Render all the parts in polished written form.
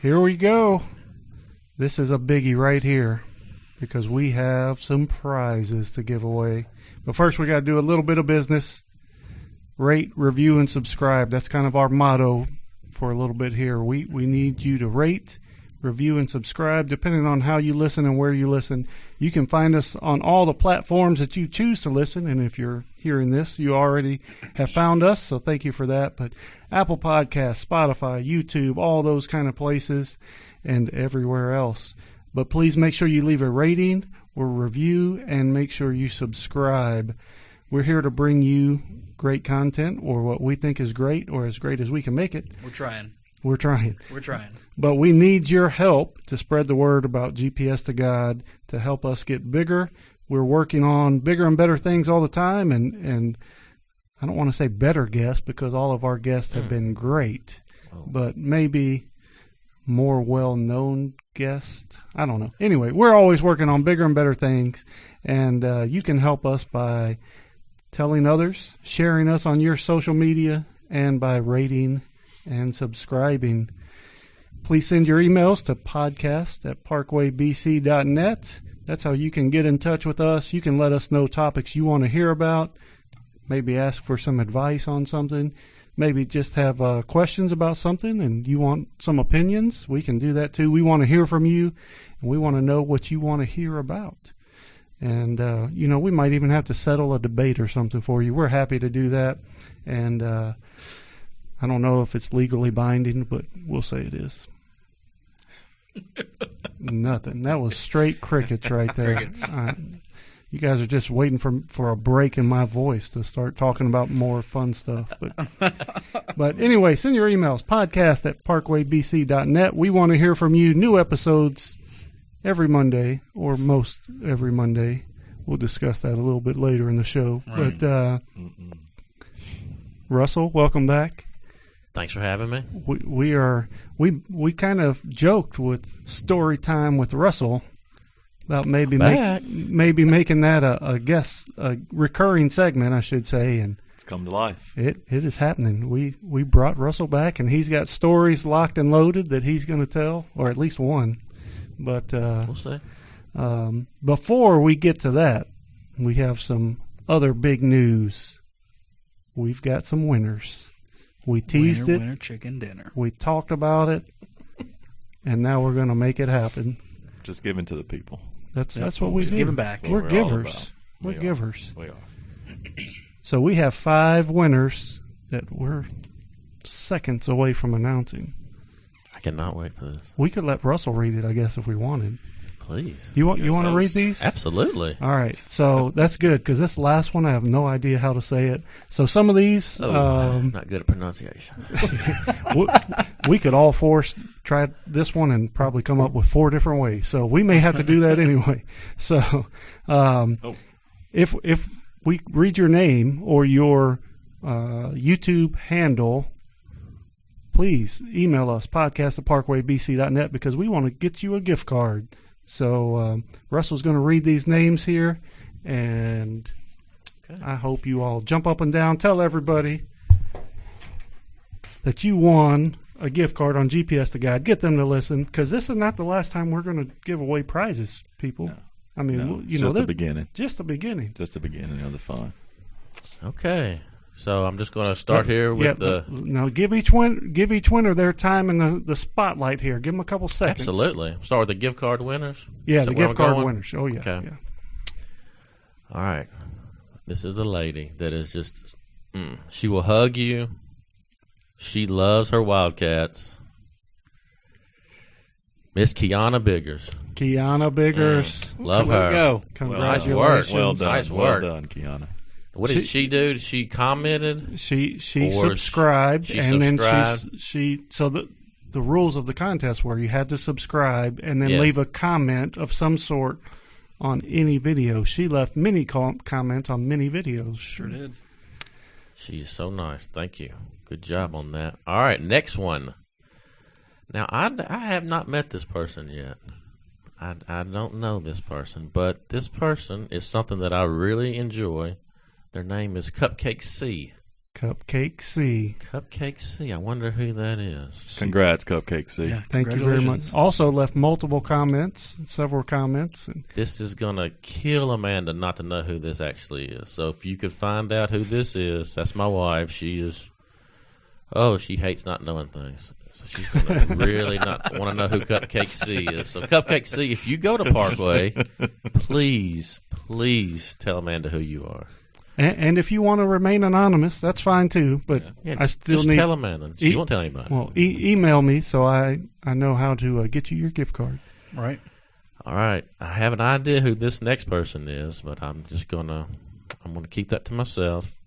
Here we go. This is a biggie right here because we have some prizes to give away. But first, we got to do a little bit of business. Rate, review, and subscribe. That's kind of our motto for a little bit here. We need you to rate, review, and subscribe depending on how you listen and where you listen. You can find us on all the platforms that you choose to listen, and if you're hearing this, you already have found us, so thank you for that. But Apple Podcasts, Spotify, YouTube, all those kind of places, and everywhere else. But please make sure you leave a rating or review, and make sure you subscribe. We're here to bring you great content, or what we think is great, or as great as we can make it. We're trying. We're trying. We're trying. But we need your help to spread the word about GPS to God, to help us get bigger. We're working on bigger and better things all the time, and I don't want to say better guests because all of our guests have been great, but maybe more well-known guests. I don't know. Anyway, we're always working on bigger and better things, and you can help us by telling others, sharing us on your social media, and by rating and subscribing. Please send your emails to podcast@parkwaybc.net. That's how you can get in touch with us. You can let us know topics you want to hear about, maybe ask for some advice on something, maybe just have questions about something and you want some opinions. We can do that too. We want to hear from you, and we want to know what you want to hear about. And, we might even have to settle a debate or something for you. We're happy to do that. And I don't know if it's legally binding, but we'll say it is. Nothing. That was straight crickets right there. Crickets. You guys are just waiting for a break in my voice to start talking about more fun stuff. But anyway, send your emails, podcast@parkwaybc.net. We want to hear from you. New episodes every Monday, or most every Monday. We'll discuss that a little bit later in the show. Right. But Russell, welcome back. Thanks for having me. We kind of joked with story time with Russell about maybe making that a recurring segment, I should say, and it's come to life. It is happening. We brought Russell back, and he's got stories locked and loaded that he's going to tell, or at least one. But we'll see. Before we get to that, we have some other big news. We've got some winners. We teased it. Winner, chicken dinner. We talked about it, and now we're going to make it happen. Just giving to the people. That's what we do. Giving back. We're givers. We're givers. We are. So we have 5 winners that we're seconds away from announcing. I cannot wait for this. We could let Russell read it, I guess, if we wanted. Please. You want to read these? Absolutely. All right. So that's good, because this last one, I have no idea how to say it. So some of these... not good at pronunciation. we could all 4 try this one and probably come up with 4 different ways. So we may have to do that anyway. So if we read your name or your YouTube handle, please email us, podcast@parkwaybc.net, because we want to get you a gift card. So Russell's going to read these names here, and I hope you all jump up and down. Tell everybody that you won a gift card on GPS to God. Get them to listen, because this is not the last time we're going to give away prizes, people. No. I mean, just the beginning. Just the beginning. Just the beginning of the fun. Okay. So I'm just going to start here with the... Now, give each winner their time in the spotlight here. Give them a couple seconds. Absolutely. Start with the gift card winners? Yeah, the gift card winners. Oh, yeah. Okay. Yeah. All right. This is a lady that is just... she will hug you. She loves her Wildcats. Miss Kiana Biggers. Kiana Biggers. Love her. Go. Congratulations. Well done. Nice work. Well done, Kiana. What did she do? She commented? She subscribed. Then so the rules of the contest were you had to subscribe and then leave a comment of some sort on any video. She left many comments on many videos. Sure did. She's so nice. Thank you. Good job on that. All right, next one. Now, I have not met this person yet. I don't know this person, but this person is something that I really enjoy. Their name is Cupcake C. Cupcake C. Cupcake C. I wonder who that is. Congrats, Cupcake C. Yeah, Thank you very much. Also left multiple comments, several comments. This is going to kill Amanda not to know who this actually is. So if you could find out who this is, that's my wife. She is, she hates not knowing things. So she's going to really not want to know who Cupcake C is. So Cupcake C, if you go to Parkway, please tell Amanda who you are. And if you want to remain anonymous, that's fine too. But I still just need tell Amanda. She won't tell anybody. Well, email me so I know how to get you your gift card. Right. All right. I have an idea who this next person is, but I'm gonna keep that to myself.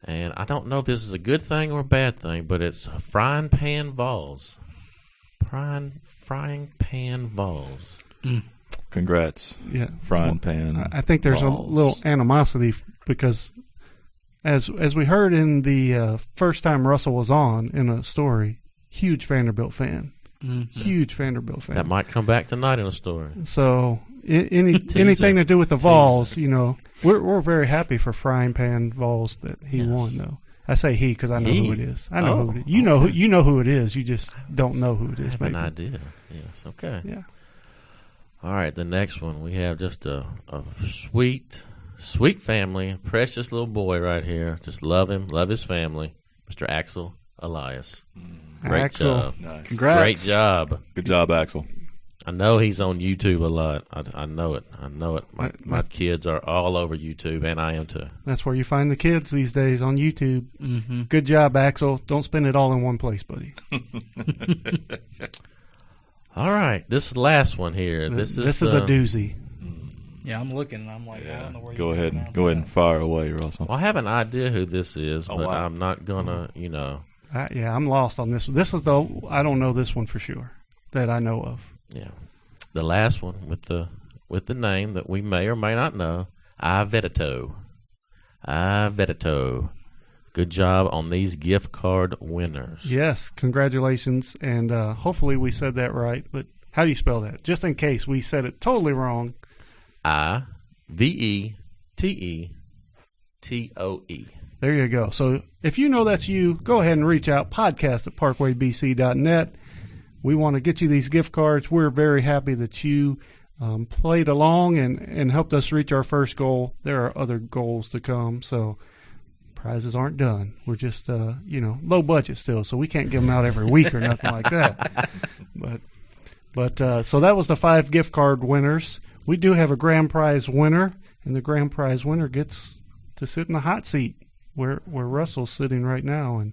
And I don't know if this is a good thing or a bad thing, but it's Frying Pan Vols. Frying Pan Vols. Congrats. Yeah. Frying Pan. I think there's Vols. a little animosity because as we heard in the first time Russell was on in a story, huge Vanderbilt fan. Mm-hmm. Huge Vanderbilt fan. That might come back tonight in a story. So anything to do with the Vols, we're very happy for Frying Pan Vols that he won, though. I say he because I know who it is. I know who it is. You know who it is. You just don't know who it is. I have an idea. Yes. Okay. Yeah. All right. The next one we have just a sweet family, precious little boy right here. Just love him, love his family. Mr. Axel Elias. Great Axel. job. Nice. Congrats. Great job. Good job, Axel. I know he's on YouTube a lot. I know it. My kids are all over YouTube, and I am too. That's where you find the kids these days, on YouTube. Mm-hmm. Good job, Axel. Don't spend it all in one place, buddy. All right, this last one here. This is a doozy. Yeah, I'm looking, and I'm like, I don't know where Go you're ahead going and go ahead and fire away, Russell. Well, I have an idea who this is, but wow. I'm not gonna, I'm lost on this one. This is I don't know this one for sure that I know of. Yeah, the last one with the name that we may or may not know. Ivedito. Good job on these gift card winners. Yes, congratulations, and hopefully we said that right. But how do you spell that? Just in case we said it totally wrong. Ivetetoe. There you go. So if you know that's you, go ahead and reach out, podcast@parkwaybc.net. We want to get you these gift cards. We're very happy that you played along and helped us reach our first goal. There are other goals to come, so prizes aren't done. We're just, low budget still, so we can't give them out every week or nothing like that. But so that was the 5 gift card winners. We do have a grand prize winner, and the grand prize winner gets to sit in the hot seat where Russell's sitting right now, and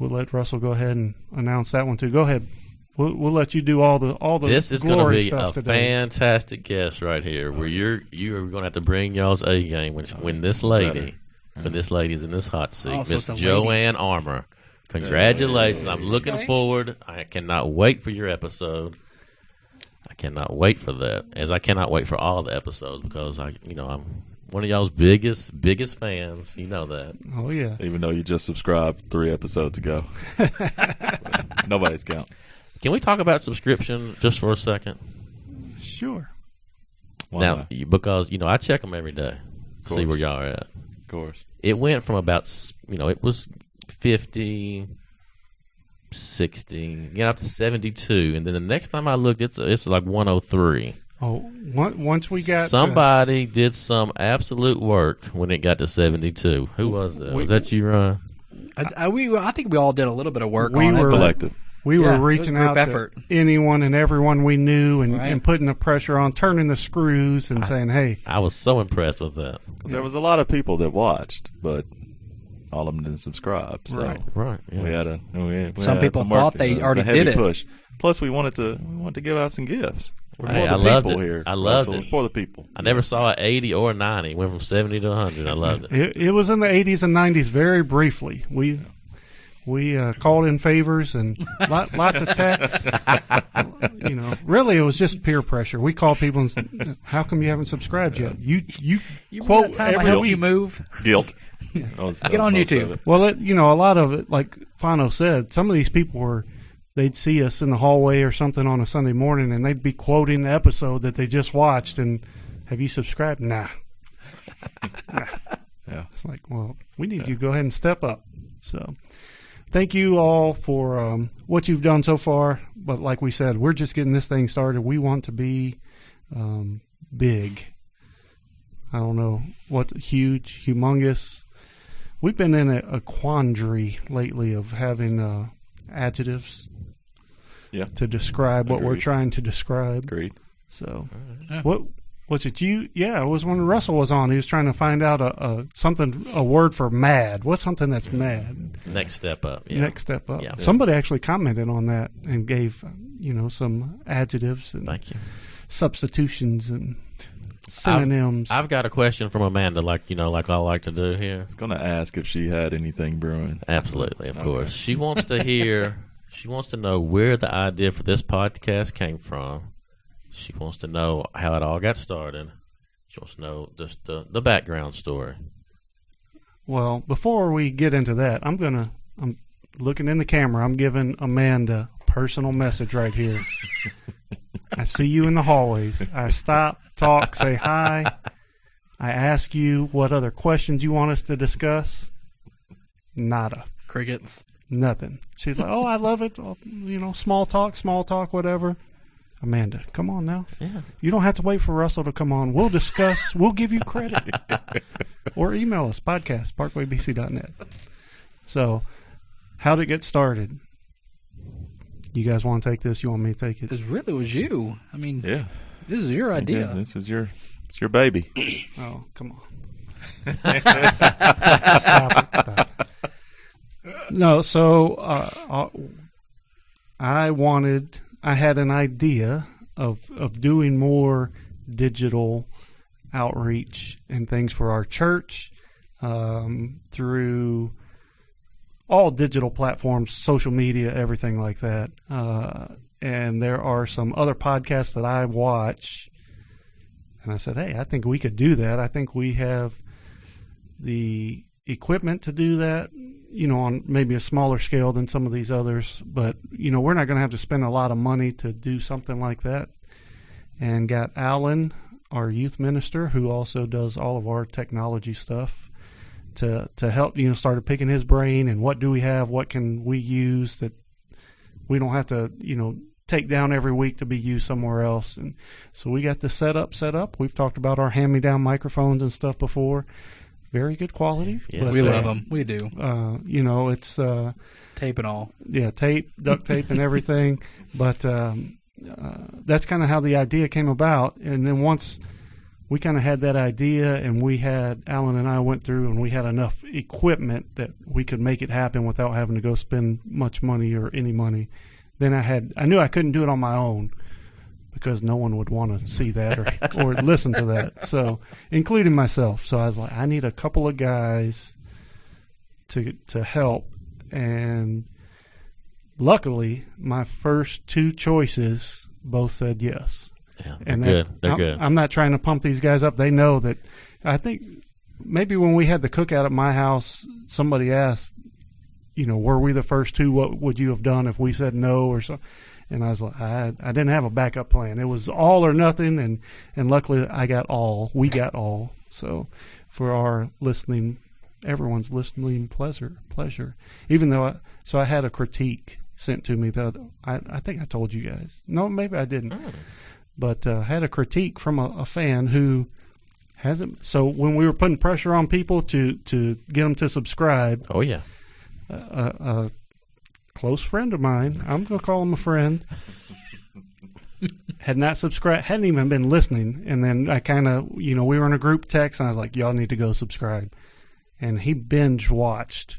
we'll let Russell go ahead and announce that one too. Go ahead. We'll let you do all the This is going to be a today. fantastic guest right here, where you are going to have to bring y'all's A game when this lady is in this hot seat, So Miss it's a Joanne Armour. Congratulations! I'm looking forward. I cannot wait for your episode. I cannot wait for that, as I cannot wait for all the episodes because I'm one of y'all's biggest fans. You know that. Oh yeah. Even though you just subscribed 3 episodes ago. Nobody's count. Can we talk about subscription just for a second? Sure. Why Now, not? because I check them every day, see where y'all are at. Of course. It went from about it was 50, 60, up to 72, and then the next time I looked, it's like 103. Oh, once we got Somebody did some absolute work when it got to 72. Who was that? Was that you, Ron? I think we all did a little bit of work We on were- it. Collective. we Yeah, were it was reaching group out effort. to anyone and everyone we knew and, Right. and putting the pressure on, turning the screws and saying, hey, I was so impressed with that. There was a lot of people that watched, but all of them didn't subscribe. So Right. Yeah. we had Some had people some thought work, they it was already a heavy did it. push. Plus, we wanted to give out some gifts. We're Hey, for I the loved people it. here. I loved Russell, it. for the people. I never saw an 80 or a 90. It went from 70 to 100. I loved it. it was in the 80s and 90s very briefly. We called in favors and lots of texts. Really, it was just peer pressure. We called people and said, how come you haven't subscribed yet? You quote that time I every helped week. you move? Guilt. Get on most YouTube. of it. Well, a lot of it, like Fano said, some of these people they'd see us in the hallway or something on a Sunday morning, and they'd be quoting the episode that they just watched. And have you subscribed? Nah. Yeah. It's like, well, we need you to go ahead and step up. So thank you all for what you've done so far. But like we said, we're just getting this thing started. We want to be big. I don't know what huge, humongous. We've been in a quandary lately of having adjectives to describe what we're trying to describe. Agreed. So what was it? Yeah, it was when Russell was on. He was trying to find out a word for mad. What's something that's mad? Next step up. Yeah. Next step up. Yeah. Somebody actually commented on that and gave some adjectives and Thank you. Substitutions and synonyms. I've got a question from Amanda, like I like to do here. I was going to ask if she had anything brewing. Absolutely, of course. She wants to hear. She wants to know where the idea for this podcast came from. She wants to know how it all got started. She wants to know just the background story. Well, before we get into that, I'm looking in the camera. I'm giving Amanda a personal message right here. I see you in the hallways. I stop, talk, say hi. I ask you what other questions you want us to discuss. Nada. Crickets. Nothing. She's like, oh, I love it. Small talk, whatever. Amanda, come on now. Yeah. You don't have to wait for Russell to come on. We'll discuss. We'll give you credit. Or email us, podcast, parkwaybc.net. So, how'd it get started? You guys want to take this? You want me to take it? It really was you. I mean, Yeah. this is your idea. Yeah, it's your baby. Oh, come on. Stop it. No, so I had an idea of doing more digital outreach and things for our church through all digital platforms, social media, everything like that. And there are some other podcasts that I watch, and I said, hey, I think we could do that. I think we have the equipment to do that, on maybe a smaller scale than some of these others. But, we're not going to have to spend a lot of money to do something like that. And got Alan, our youth minister, who also does all of our technology stuff, to help, started picking his brain and what do we have, what can we use that we don't have to, take down every week to be used somewhere else. And so we got the set up. We've talked about our hand-me-down microphones and stuff before. Very good quality. Yes, but, we love them. We do. It's Tape and all. Yeah, tape, duct tape, and everything. But that's kind of how the idea came about. And then once we kind of had that idea, and Alan and I went through, and we had enough equipment that we could make it happen without having to go spend much money or any money. Then I knew I couldn't do it on my own, because no one would want to see that or listen to that. So, including myself. So I was like, I need a couple of guys to help. And luckily, my first two choices both said yes. Yeah, and good. They're good. I'm not trying to pump these guys up. They know that. I think maybe when we had the cookout at my house, somebody asked, were we the first two? What would you have done if we said no or so? And I was like, I didn't have a backup plan. It was all or nothing, and luckily I got all. We got all. So for our listening, everyone's listening pleasure. Even though I had a critique sent to me I think I told you guys. No, maybe I didn't. But I had a critique from a fan who hasn't. So when we were putting pressure on people to get them to subscribe. Oh yeah. A close friend of mine, I'm going to call him a friend, had not subscribed, hadn't even been listening. And then I kind of, we were in a group text, and I was like, y'all need to go subscribe. And he binge watched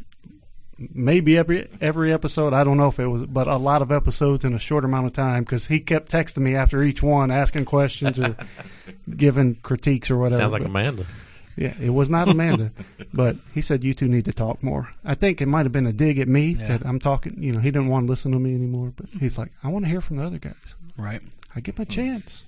maybe every episode. I don't know if it was, but a lot of episodes in a short amount of time, because he kept texting me after each one, asking questions or giving critiques or whatever. Sounds like Amanda. Yeah, it was not Amanda, but he said you two need to talk more. I think it might have been a dig at me that I'm talking. He didn't want to listen to me anymore, but he's like, I want to hear from the other guys. Right. I give him a chance.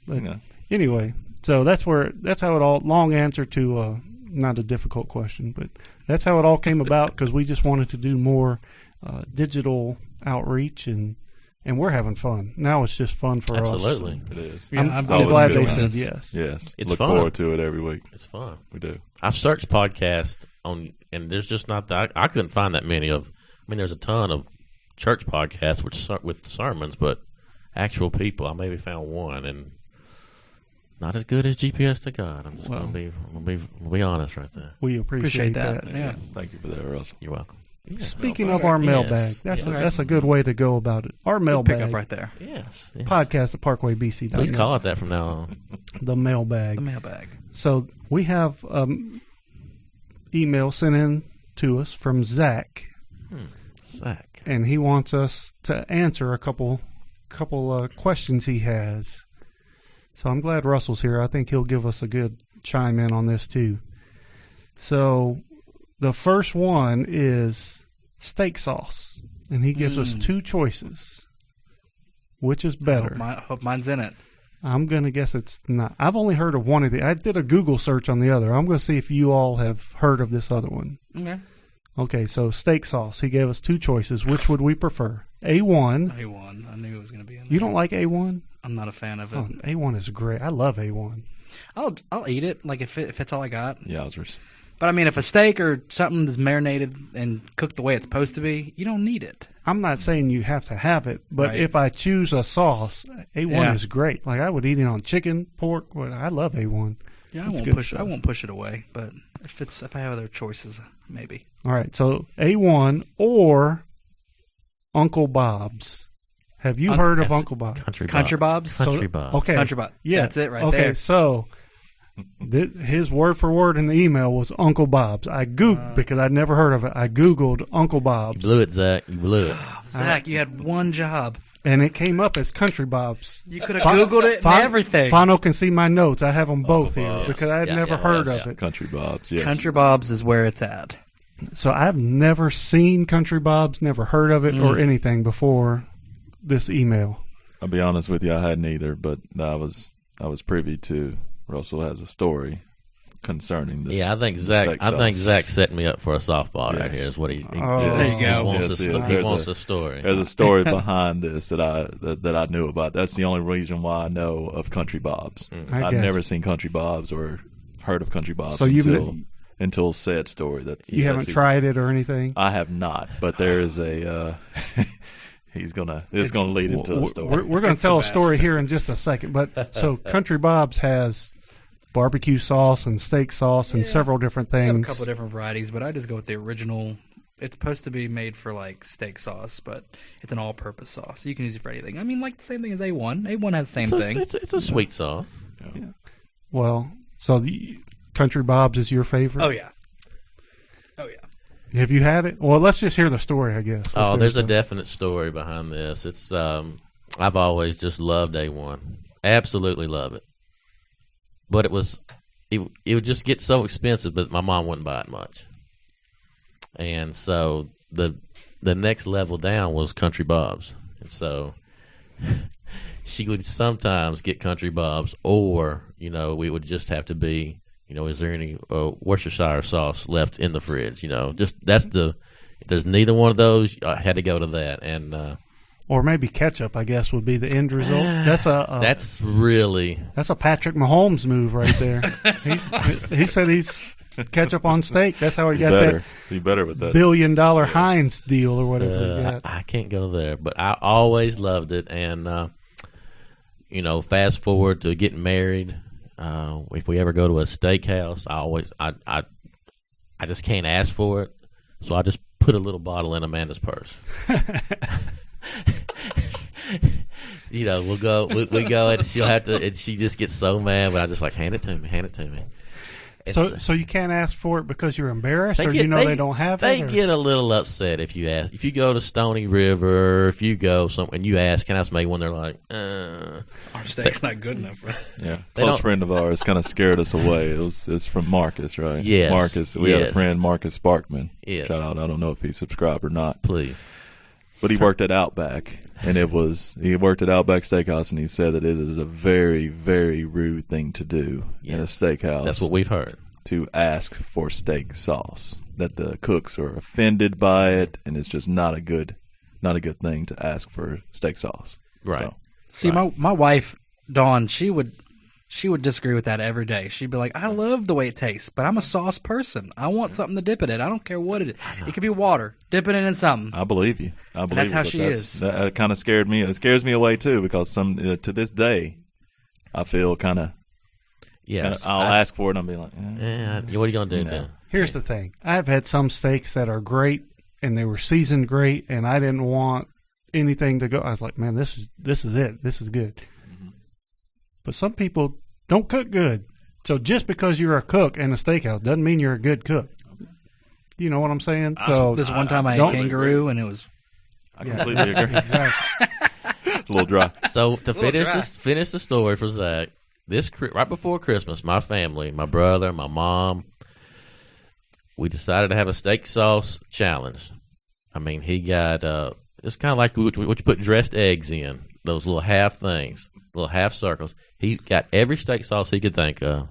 But anyway, so that's how it all. Long answer to not a difficult question, but that's how it all came about, because we just wanted to do more digital outreach and and we're having fun. Now it's just fun for Absolutely. us. It is. Yeah, I'm I've glad always they been said doing yes. Yes. It's Look fun. forward to it every week. It's fun. We do. I've searched podcasts on, and there's just not that. I couldn't find that many of. I mean, there's a ton of church podcasts with sermons, but actual people, I maybe found one, and not as good as GPS to God. I'm just Well, gonna be honest right there. We appreciate that. Yeah. Thank you for that, Russell. You're welcome. Yes. Speaking of our Yes. mailbag, that's Yes. that's a good way to go about it. Our Good mailbag pickup right there. Yes. yes. podcast at ParkwayBC.net. Please call it that from now on. The mailbag. The mailbag. So we have email sent in to us from Zach, Zach. and he wants us to answer a couple questions he has. So I'm glad Russell's here. I think he'll give us a good chime in on this too. So the first one is steak sauce, and he gives us two choices. Which is better? Hope mine's in it. I'm going to guess it's not. I've only heard of one of the. I did a Google search on the other. I'm going to see if you all have heard of this other one. Okay. Okay, so steak sauce. He gave us two choices. Which would we prefer? A1. A1. I knew it was going to be in there. You don't like A1? I'm not a fan of it. Oh, A1 is great. I love A1. I'll eat it, like if it's all I got. Yowzers. But I mean, if a steak or something is marinated and cooked the way it's supposed to be, you don't need it. I'm not saying you have to have it, but Right. if I choose a sauce, A1 Yeah. is great. Like I would eat it on chicken, pork. Well, I love A1. Yeah, It's good I stuff. won't push it away. But if I have other choices, maybe. All right, so A1 or Uncle Bob's. Have you heard of yes. Uncle Bob's? Country Bob's. Country Bob. Okay. Country Bob. Yeah. That's it right okay, there. so his word for word in the email was Uncle Bob's. I Googled, because I'd never heard of it, I Googled Uncle You Bob's. blew it, Zach. You blew it. Zach, you had one job. And it came up as Country Bob's. You could have Googled it and everything. Fano can see my notes. I have them both here Bob's. because I had Yes, never yes, heard yes. of it. Country Bob's, yes. Country Bob's is where it's at. So I've never seen Country Bob's, never heard of it or anything before this email. I'll be honest with you, I hadn't either, but I was privy to Russell has a story concerning this. Yeah, I think steak Zach sauce. set me up for a softball right Yes. here. Is what he Oh. There you go. wants. Yes, a, yes. he There's wants a story. There's a story behind this that I knew about. That's the only reason why I know of Country Bob's. I I've guess. never seen Country Bob's or heard of Country Bob's So until said story. You haven't tried it or anything? I have not, but there is a. It's gonna lead into a story. We're going to tell a the story best. here in just a second. But so Country Bob's has barbecue sauce and steak sauce and several different I have a things. couple of different varieties, but I just go with the original. It's supposed to be made for like steak sauce, but it's an all-purpose sauce. So you can use it for anything. I mean, like the same thing as A1. A1 has the same thing. It's a sweet sauce. Well, so the Country Bob's is your favorite? Oh yeah. Oh yeah. Have you had it? Well, let's just hear the story, I guess. Oh, If there's a some- definite story behind this. It's I've always just loved A1. Absolutely love it. But it would just get so expensive that my mom wouldn't buy it much. And so the next level down was Country Bob's. And so she would sometimes get Country Bob's, or, we would just have to be, is there any Worcestershire sauce left in the fridge? Just if there's neither one of those, I had to go to that. And Or maybe ketchup, I guess, would be the end result. That's a Patrick Mahomes move right there. He said he's ketchup on steak. That's how he got that Be better with that. $1 billion Heinz deal or whatever he got. I can't go there, but I always loved it. And fast forward to getting married. If we ever go to a steakhouse, I just can't ask for it, so I just put a little bottle in Amanda's purse. We'll go, we go, and she'll have to, and she just gets so mad, but I just like, hand it to me. So you can't ask for it because you're embarrassed, or they don't have they it? Or? get a little upset if you ask. If you go to Stony River, if you go somewhere and you ask, can I make one? They're like, Our steak's not good enough. Right? Yeah, They close don't- friend of ours kind of scared us away. It's from Marcus, right? Yes, Marcus. We had a yes. friend, Marcus Sparkman. Yes. Shout out. I don't know if he's subscribed or not, please. but he worked at Outback, and he worked at Outback Steakhouse, and he said that it is a very, very rude thing to do in a Yes. steakhouse. That's what we've heard. To ask for steak sauce. That the cooks are offended by it, and it's just not a good not a good thing to ask for steak sauce. Right. So, See, my wife, Dawn, she would disagree with that every day. She'd be like, I love the way it tastes, but I'm a sauce person. I want something to dip it in. I don't care what it is. It could be water. Dip it in something. I believe you. That's how she is. That kind of scared me. It scares me away too, because to this day, I feel kind of. Yes. I'll ask for it and I'll be like, what are you going to do then? Here's the thing. I've had some steaks that are great and they were seasoned great, and I didn't want anything to go. I was like, man, this is it. This is good. Mm-hmm. But some people don't cook good. So just because you're a cook in a steakhouse doesn't mean you're a good cook. You know what I'm saying? So this one time I ate kangaroo, and it was. I completely agree. Exactly. A little dry. So to finish the story for Zach, right before Christmas, my family, my brother, my mom, we decided to have a steak sauce challenge. I mean, he got it's kind of like what you put dressed eggs in, those little half things, little half circles. He got every steak sauce he could think of.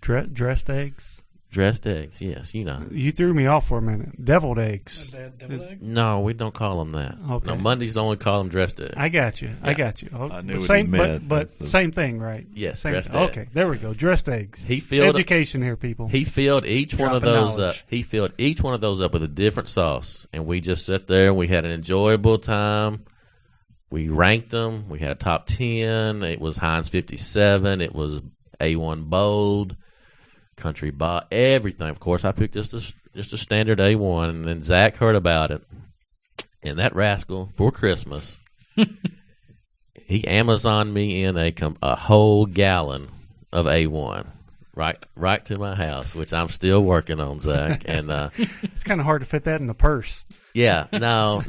Dressed eggs? Dressed eggs, yes, you know. You threw me off for a minute. Deviled eggs. Deviled eggs? No, we don't call them that. Okay. No, Mondays only call them dressed eggs. I got you. Yeah. I got you. I knew what same, he meant. but same thing, right? Yes, same dressed thing. egg. Okay, there we go. Dressed eggs. He filled education here, people. He filled each one of Dropping those up. knowledge. He filled each one of those up with a different sauce, and we just sat there and we had an enjoyable time. We ranked them. We had a top 10. It was Heinz 57. It was A1 Bold, Country Bob, everything. Of course, I picked just a standard A1, and then Zach heard about it, and that rascal for Christmas, he Amazoned me in a whole gallon of A1. Right to my house, which I'm still working on, Zach. And it's kind of hard to fit that in the purse. yeah, no,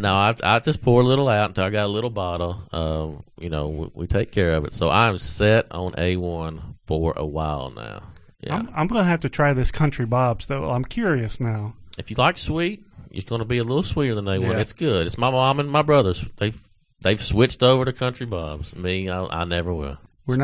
I just pour a little out until I got a little bottle. We take care of it. So I'm set on A1 for a while now. Yeah. I'm going to have to try this Country Bob's, though. I'm curious now. If you like sweet, it's going to be a little sweeter than A1. Yeah. It's good. It's my mom and my brothers. They've switched over to Country Bob's. Me, I never will. We're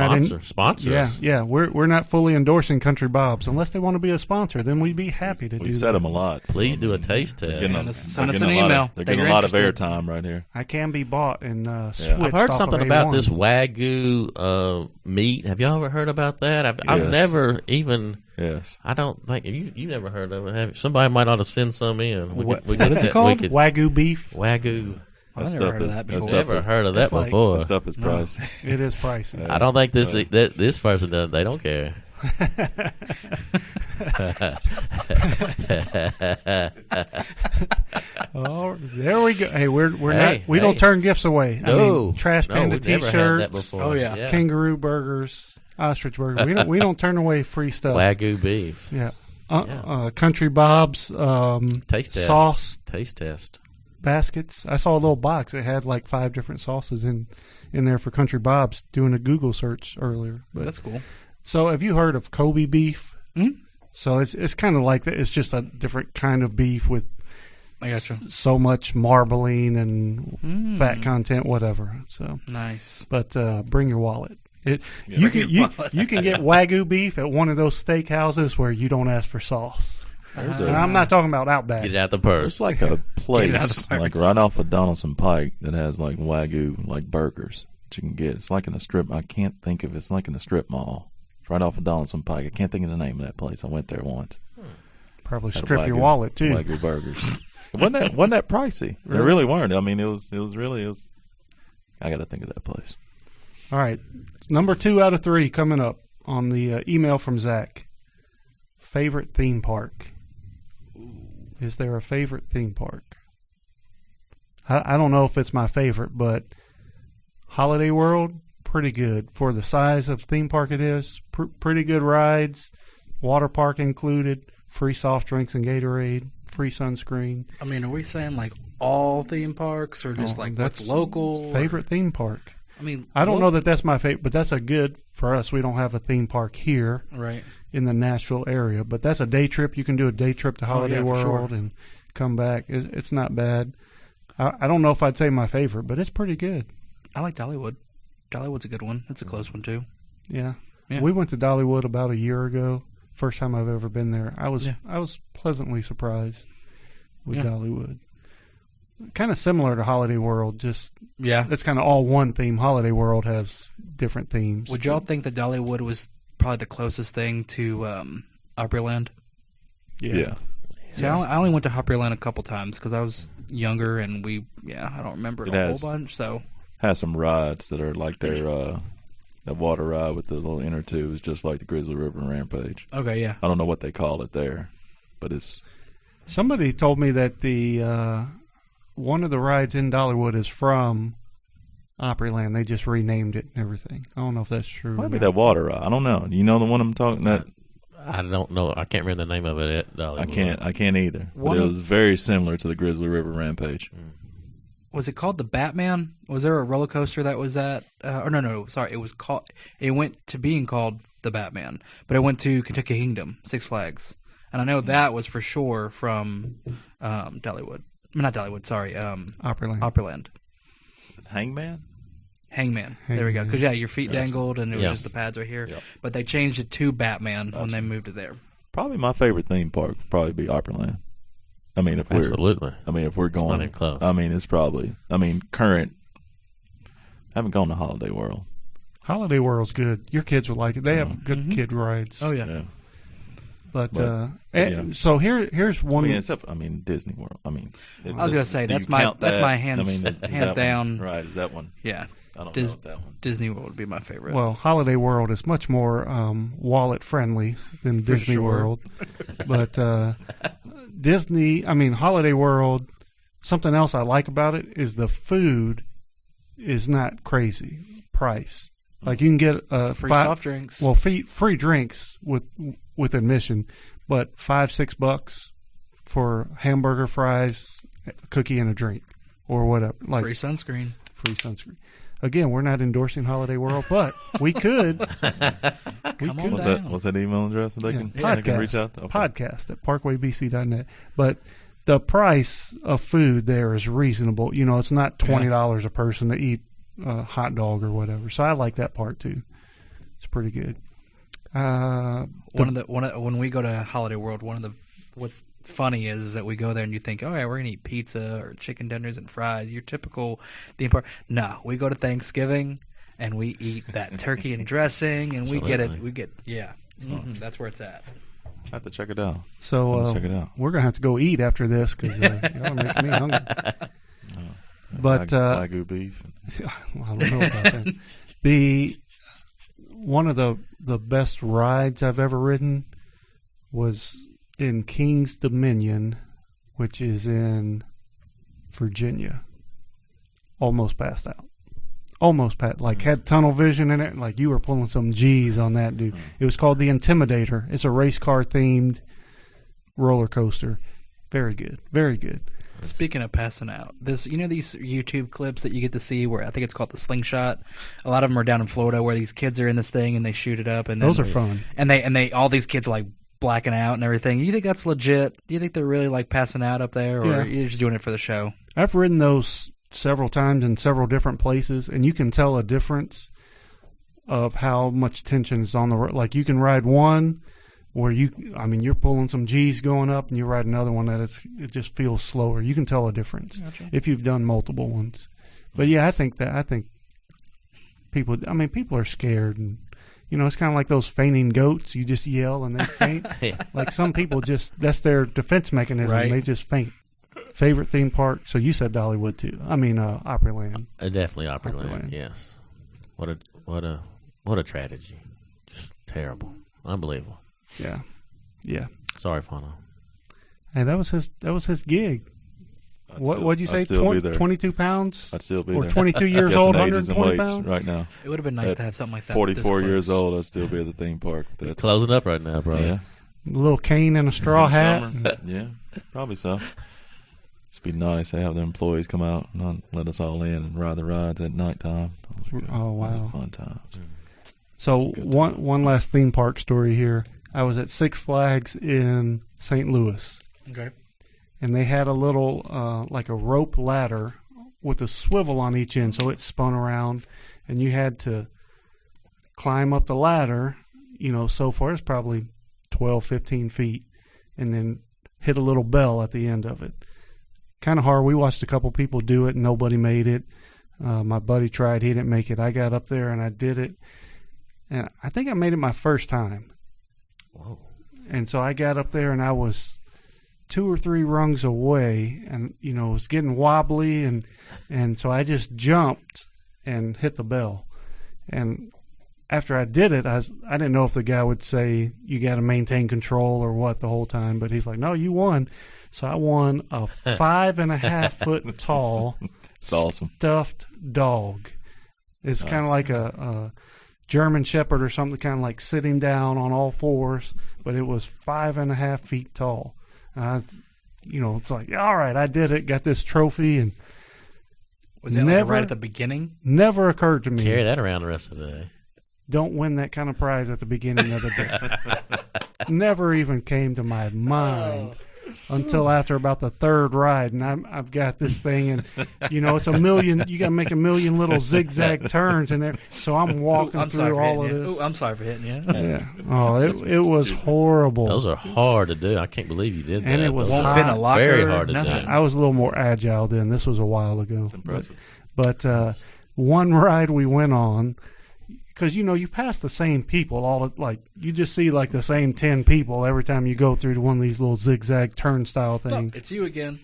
Sponsor us. Yeah. We're not fully endorsing Country Bob's unless they want to be a sponsor. Then we'd be happy to do We've said that. them a lot. Please do a taste test. Send us an email. They're that getting you're a lot of interested. airtime right here. I can be bought and switched I've heard off something of about A1. this Wagyu meat. Have y'all ever heard about that? I've Yes. never even. Yes. I don't think you never heard of it. Have you? Somebody might ought to send some in. What is it called? Wagyu beef. Wagyu. I've never heard of that before. Never heard of that It's like- before. That stuff is pricey. It is pricey. I don't think this person does. They don't care. Oh, there we go. Hey, we Hey, don't turn gifts away. I No, mean, trash no, panda we've never had T-shirts, that before. Oh, yeah. kangaroo burgers, ostrich burgers. We don't turn away free stuff. Wagyu beef. Yeah. Yeah. Country Bob's Taste test. sauce Taste test. baskets. I saw a little box. It had like 5 different sauces in there for Country Bob's. Doing a Google search earlier. But, That's cool. so have you heard of Kobe beef? Mm-hmm. So it's kind of like that. It's just a different kind of beef with I got you. so much marbling and fat content, whatever. So Nice. but bring your wallet. You can get Wagyu beef at one of those steakhouses where you don't ask for sauce. There's And I'm not talking about Outback. Get it out the There's purse. like a Get it out place of the like right off of Donaldson Pike that has like Wagyu like burgers that you can get. It's like in a strip. I can't think of it. It's like in a strip mall. It's right off of Donaldson Pike. I can't think of the name of that place. I went there once. Probably Had a strip your Wagyu- wallet too. Wagyu burgers. wasn't that pricey? They really weren't. I mean, it was. I got to think of that place. All right, number 2 out of 3 coming up on the email from Zach. Favorite theme park? Is there a favorite theme park? I don't know if it's my favorite, but Holiday World, pretty good for the size of theme park it is. Pretty good rides, water park included, free soft drinks and Gatorade, free sunscreen. I mean, are we saying like all theme parks or just like what's local? Favorite theme park? I mean, I don't know that that's my favorite, but that's a good for us. We don't have a theme park here Right. in the Nashville area, but that's a day trip. You can do a day trip to Holiday for World sure. and come back. It's not bad. I don't know if I'd say my favorite, but it's pretty good. I like Dollywood. Dollywood's a good one. It's a close one too. Yeah. Yeah. We went to Dollywood about a year ago. First time I've ever been there. I was pleasantly surprised with Yeah. Dollywood. kind of similar to Holiday World. Just Yeah. it's kind of all one theme. Holiday World has different themes. Would y'all think that Dollywood was probably the closest thing to Opryland? Yeah. See, I only went to Opryland a couple times because I was younger and I don't remember it a whole bunch. So has some rides that are like their that water ride with the little inner tubes, just like the Grizzly River Rampage. okay, yeah. I don't know what they call it there, but it's Somebody told me that the one of the rides in Dollywood is from Opryland. They just renamed it and everything. I don't know if that's true. might be that water ride. I don't know. Do you know the one I'm talking that? I don't know. I can't remember the name of it at Dollywood. I can't either. But it was very similar to the Grizzly River Rampage. Was it called the Batman? Was there a roller coaster that was at? No. Sorry, it was called. It went to being called the Batman, but it went to Kentucky Kingdom, Six Flags, and I know that was for sure from Dollywood. Not Dollywood. Sorry, Opryland. Opryland. Hangman? There we go. Because your feet dangled, and it was Yeah. just the pads right here. Yep. But they changed it to Batman when they moved it there. Probably my favorite theme park would probably be Opryland. I mean, if Absolutely. we're going, not even close. I mean, it's probably. I mean, current. I haven't gone to Holiday World. Holiday World's good. Your kids would like it. They have good kid rides. Oh yeah. Yeah. But yeah. so here's I one. mean, except Disney World. I mean, I was gonna say do you that's my count that's that? my hands is hands that down. one? Right? Is that one? Yeah. I don't know if that one. Disney World would be my favorite. Well, Holiday World is much more wallet friendly than Disney sure. World. But Holiday World, something else I like about it is the food is not crazy price. Like you can get free soft drinks. Well, free drinks with admission, but $5-6 for hamburger, fries, a cookie, and a drink, or whatever. Like free sunscreen. Free sunscreen. Again, we're not endorsing Holiday World, but we could. Come on What's down. that? What's that email address that they Podcast, can reach out to? Okay. podcast at parkwaybc.net. But the price of food there is reasonable. You know, it's not $20 a person to eat a hot dog or whatever. So I like that part too. It's pretty good. When we go to Holiday World, what's funny is that we go there and you think, oh yeah, we're gonna eat pizza or chicken tenders and fries. Your typical theme park. No, we go to Thanksgiving and we eat that turkey and dressing, and we get it. We get that's where it's at. I have to check it out. So check it out. we're gonna have to go eat after this because y'all make me hungry. But Wagyu beef. I don't know about that. One of the best rides I've ever ridden was in King's Dominion, which is in Virginia. Almost passed out. Like had tunnel vision in it. Like you were pulling some G's on that dude. It was called the Intimidator. It's a race car themed roller coaster. Very good. Very good. Speaking of passing out, these YouTube clips that you get to see where I think it's called the slingshot. A lot of them are down in Florida where these kids are in this thing and they shoot it up, and those are fun. And they all these kids are like blacking out and everything. You think that's legit? Do you think they're really like passing out up there, or are you just doing it for the show? I've ridden those several times in several different places, and you can tell a difference of how much tension is on the road. Like you can ride one where you're pulling some G's going up, and you ride another one that it just feels slower. You can tell a difference if you've done multiple ones. But yeah, I think people are scared, and it's kind of like those fainting goats. You just yell and they faint. Like some people that's their defense mechanism. Right. They just faint. Favorite theme park? So you said Dollywood too. Opryland. Definitely Opryland. Yes. What a tragedy. Just terrible. Unbelievable. Yeah. Sorry, Fano. Hey, that was his gig. What'd you say? 22 pounds? I'd still be or there. 22 years Guessing old, ages and 120 weights pounds? right now. It would have been nice to have something like that. 44 years old, I'd still be at the theme park. Closing up right now, bro. Yeah. A little cane and a straw hat. Yeah, probably so. It'd be nice to have the employees come out and let us all in and ride the rides at nighttime. Oh, wow. Fun times. So one last theme park story here. I was at Six Flags in St. Louis. Okay. And they had a little, like a rope ladder with a swivel on each end, so it spun around, and you had to climb up the ladder, so far it's probably 12, 15 feet, and then hit a little bell at the end of it. kind of hard. We watched a couple people do it, and nobody made it. My buddy tried. He didn't make it. I got up there, and I did it. And I think I made it my first time. Whoa. And so I got up there, and I was 2 or 3 rungs away, and it was getting wobbly, and so I just jumped and hit the bell. And after I did it, I didn't know if the guy would say you got to maintain control or what the whole time, but he's like, "No, you won." So I won a 5.5 foot tall awesome. stuffed dog. It's Nice. kind of like a German Shepherd or something, kind of like sitting down on all fours, but it was 5.5 feet tall. It's like, all right, I did it, got this trophy, and Was it like right at the beginning? never occurred to me. Carry that around the rest of the day. Don't win that kind of prize at the beginning of the day. Never even came to my mind until after about the 3rd ride, and I've got this thing, and it's a million. You got to make a million little zigzag turns in there. So I'm walking through all of this. I'm sorry for hitting you. Yeah. Oh, it was horrible. Those are hard to do. I can't believe you did that. And it was Those Won't are fit in a locker. very hard to nothing. do. I was a little more agile then. This was a while ago. That's impressive. But one ride we went on, because you pass the same people you just see like the same 10 people every time you go through one of these little zigzag turnstile Oh, things. it's you again.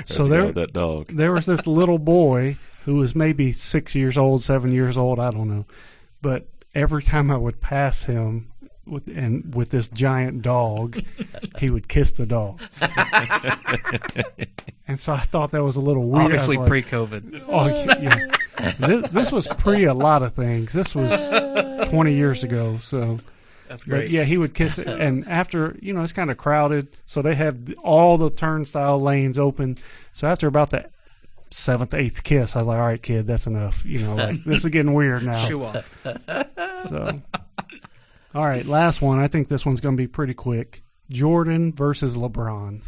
So there, that dog. there was this little boy who was maybe 6 years old, 7 years old, I don't know. But every time I would pass him with this giant dog, he would kiss the dog. And so I thought that was a little weird. Obviously I was like, pre-COVID. oh, yeah. This was pre a lot of things. This was 20 years ago. So, That's but great. yeah, he would kiss it. And after, it's kind of crowded. So they had all the turnstile lanes open. So after about the 7th, 8th kiss, I was like, all right, kid, that's enough. This is getting weird now. Shoe off. So, all right, last one. I think this one's going to be pretty quick. Jordan versus LeBron.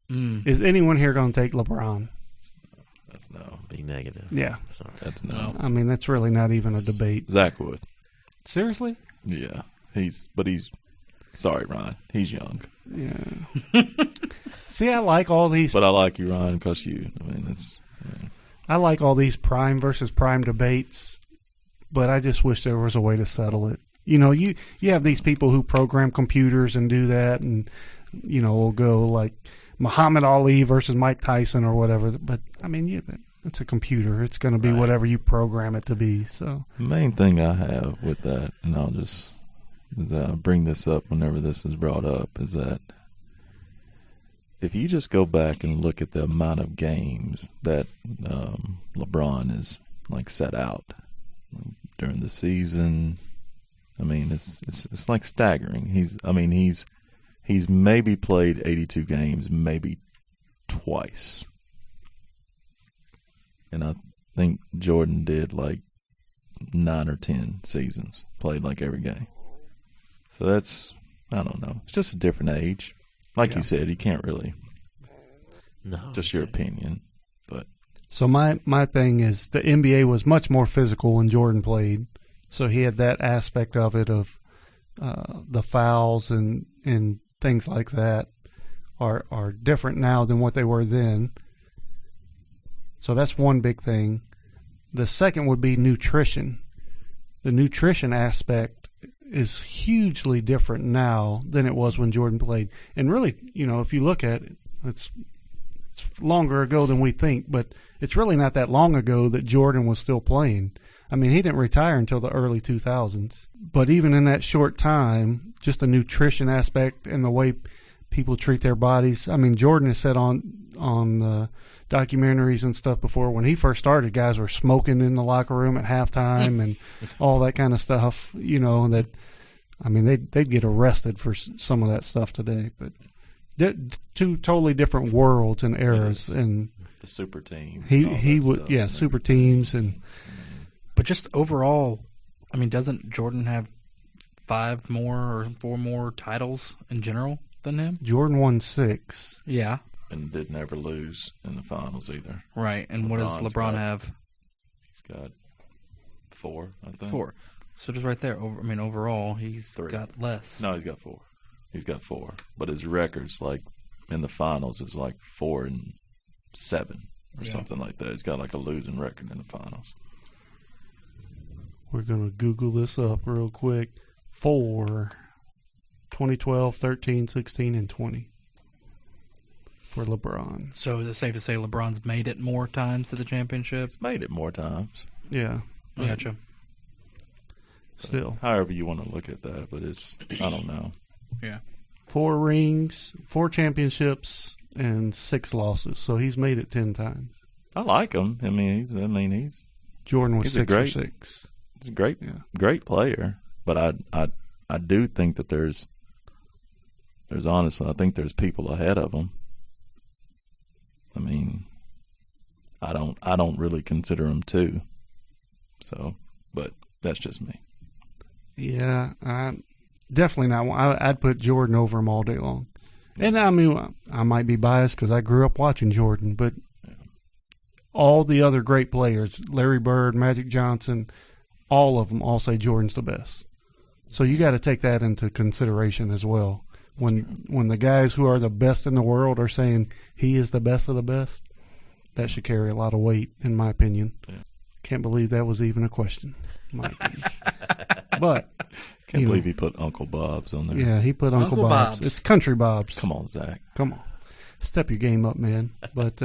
Is anyone here going to take LeBron? That's no. Be negative. Yeah. Sorry. That's no. I mean, that's really not even a debate. Zach would. Seriously? Yeah. He's. Sorry, Ryan. He's young. Yeah. See, I like all these. But I like you, Ryan, because I like all these prime versus prime debates, but I just wish there was a way to settle it. You have these people who program computers and do that, and will go like Muhammad Ali versus Mike Tyson or whatever. But I mean, it's a computer; it's going to be whatever you program it to be. So the main thing I have with that, and I'll just bring this up whenever this is brought up, is that if you just go back and look at the amount of games that LeBron is set out during the season, I mean, it's like staggering. He's maybe played 82 games, maybe twice, and I think Jordan did 9 or 10 seasons, played every game. So that's, I don't know. It's just a different age. Like you said, you can't really. No. Just your opinion, but So my thing is the NBA was much more physical when Jordan played, so he had that aspect of it of the fouls and things like that are different now than what they were then. So that's one big thing. The second would be nutrition. The nutrition aspect is hugely different now than it was when Jordan played. And really, if you look at it, it's longer ago than we think, but it's really not that long ago that Jordan was still playing. I mean, he didn't retire until the early 2000s. But even in that short time, just the nutrition aspect and the way people treat their bodies. I mean, Jordan has said on documentaries and stuff before, when he first started, guys were smoking in the locker room at halftime and all that kind of stuff, that, I mean, they'd get arrested for some of that stuff today. But two totally different worlds and eras. And the super teams. he would, super teams. But just overall, I mean, doesn't Jordan have 5 more or 4 more titles in general than him? Jordan won 6. Yeah. And didn't ever lose in the finals either. Right. And what does LeBron have? He's got 4, I think. 4. So just right there. Overall, he's 3. got less. No, he's got 4. He's got 4. But his record's in the finals is like 4-7 or Yeah. something like that. He's got like a losing record in the finals. We're going to Google this up real quick. 4, 2012, 13, 16, and 20 for LeBron. So is it safe to say LeBron's made it more times to the championship? He's made it more times. Yeah, Gotcha. still. However you want to look at that, but it's, I don't know. Yeah. 4 rings, 4 championships, and 6 losses. So he's made it 10 times. I like him. I mean, he's Jordan was He's a 6 or great- 6. a great, Yeah. great player. But I do think that there's honestly, I think there's people ahead of him. I mean, I don't really consider him 2. So, but that's just me. Yeah, definitely not. I'd put Jordan over him all day long. And I mean, I might be biased because I grew up watching Jordan, but all the other great players, Larry Bird, Magic Johnson, all of them all say Jordan's the best. So you got to take that into consideration as well. When the guys who are the best in the world are saying he is the best of the best, that should carry a lot of weight, in my opinion. Yeah. Can't believe that was even a question, in my opinion. But Can't you believe know, he put Uncle Bob's on there. yeah, he put Uncle Uncle Bob's. Bob's. It's Country Bob's. Come on, Zach. Come on. Step your game up, man. But,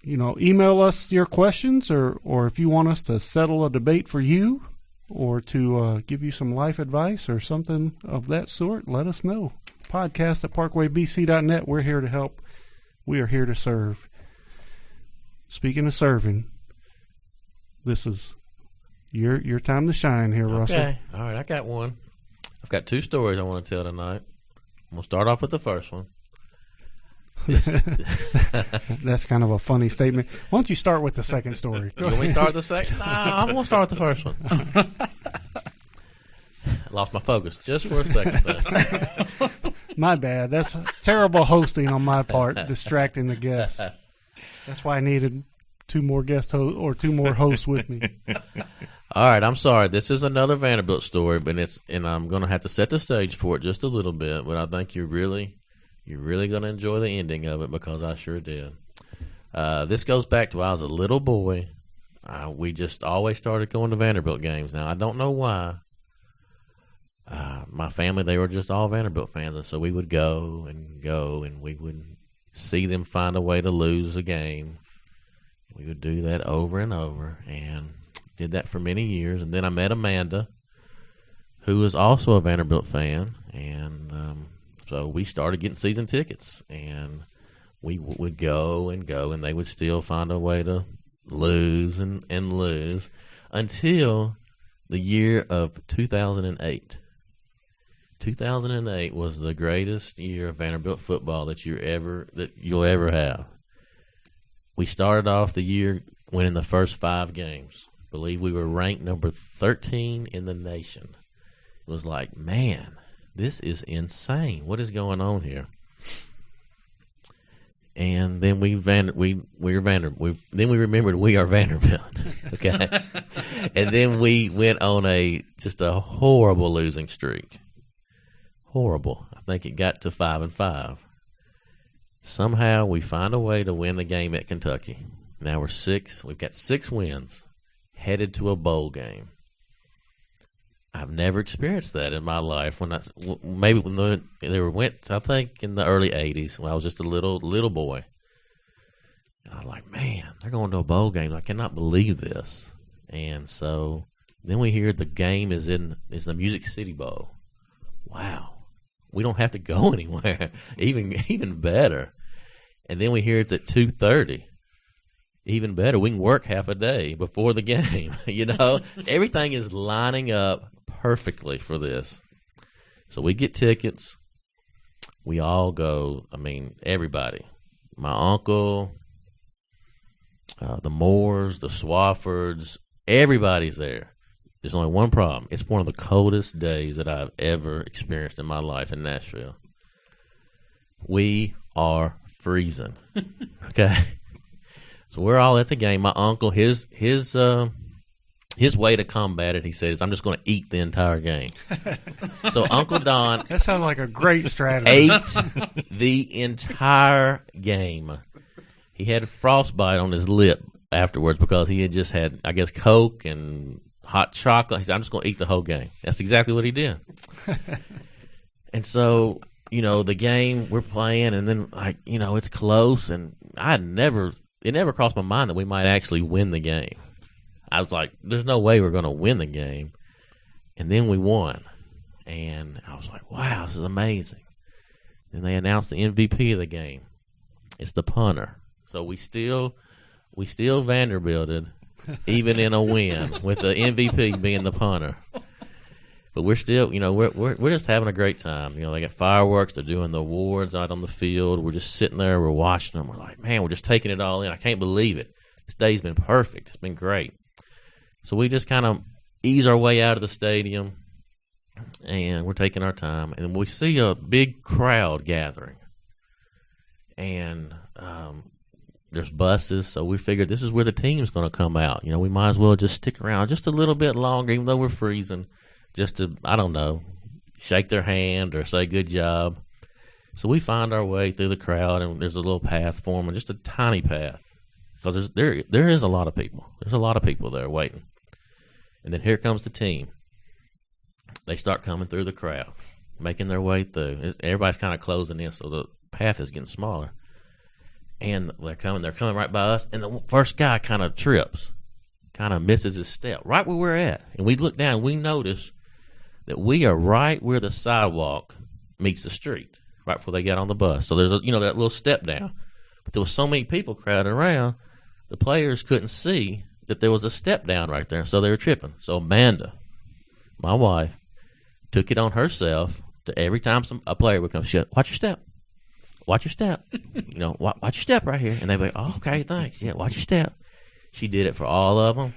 email us your questions or if you want us to settle a debate for you or to give you some life advice or something of that sort, let us know. Podcast at parkwaybc.net. We're here to help. We are here to serve. Speaking of serving, this is your time to shine here, Russell. Okay. All right, I got one. I've got 2 stories I want to tell tonight. I'm going to start off with the first one. That's kind of a funny statement. Why don't you start with the second story? You want me to start with the second? No, I'm going to start with the first one. I lost my focus just for a second. Though. My bad. That's terrible hosting on my part, distracting the guests. That's why I needed 2 more or 2 more hosts with me. All right, I'm sorry. This is another Vanderbilt story, but I'm going to have to set the stage for it just a little bit. But I think you're really going to enjoy the ending of it because I sure did. This goes back to when I was a little boy. We just always started going to Vanderbilt games. Now I don't know why. My family, they were just all Vanderbilt fans, and so we would go, and we would see them find a way to lose a game. We would do that over and over, and did that for many years. And then I met Amanda, who was also a Vanderbilt fan, and so we started getting season tickets, and we would go, and they would still find a way to lose and lose until the year of 2008. 2008 was the greatest year of Vanderbilt football that you'll ever have. We started off the year winning the first 5 games. I believe we were ranked number 13 in the nation. It was like, man, this is insane. What is going on here? And then we remembered we are Vanderbilt. Okay. And then we went on just a horrible losing streak. Horrible. I think it got to 5-5. Somehow we find a way to win the game at Kentucky. Now we've got 6 wins, headed to a bowl game. I've never experienced that in my life. I think in the early 80s when I was just a little boy. And I was like, man, they're going to a bowl game. I cannot believe this. And so then we hear the game is the Music City Bowl. Wow. We don't have to go anywhere. Even better. And then we hear it's at 2:30. Even better. We can work half a day before the game. Everything is lining up perfectly for this. So we get tickets. We all go. I mean, everybody. My uncle, the Moores, the Swaffords, everybody's there. There's only one problem. It's one of the coldest days that I've ever experienced in my life in Nashville. We are freezing. Okay? So we're all at the game. My uncle, his his way to combat it, he says, I'm just going to eat the entire game. So Uncle Don That sounds like a great strategy. ate the entire game. He had a frostbite on his lip afterwards because he had just had, I guess, Coke and hot chocolate. He said, I'm just going to eat the whole game. That's exactly what he did. And so, the game we're playing, and then, it's close, and it never crossed my mind that we might actually win the game. I was like, there's no way we're going to win the game. And then we won. And I was like, wow, this is amazing. Then they announced the MVP of the game. It's the punter. So we still Vanderbilted, even in a win, with the MVP being the punter. But we're still, we're just having a great time. They got fireworks. They're doing the awards out on the field. We're just sitting there. We're watching them. We're like, man, we're just taking it all in. I can't believe it. This day's been perfect. It's been great. So we just kind of ease our way out of the stadium, and we're taking our time. And we see a big crowd gathering. And there's buses, so we figured this is where the team's going to come out. We might as well just stick around just a little bit longer, even though we're freezing, just to, I don't know, shake their hand or say good job. So we find our way through the crowd, and there's a little path forming, just a tiny path, because there is a lot of people. There's a lot of people there waiting. And then here comes the team. They start coming through the crowd, making their way through. Everybody's kind of closing in, so the path is getting smaller. And they're coming right by us, and the first guy kind of trips, kind of misses his step, right where we're at. And we look down, and we notice that we are right where the sidewalk meets the street, right before they get on the bus. So there's that little step down. But there was so many people crowded around, the players couldn't see that there was a step down right there, so they were tripping. So Amanda, my wife, took it on herself to every time a player would come, she'd, watch your step. Watch your step. Watch your step right here. And they'd be like, oh, okay, thanks. Yeah, watch your step. She did it for all of them.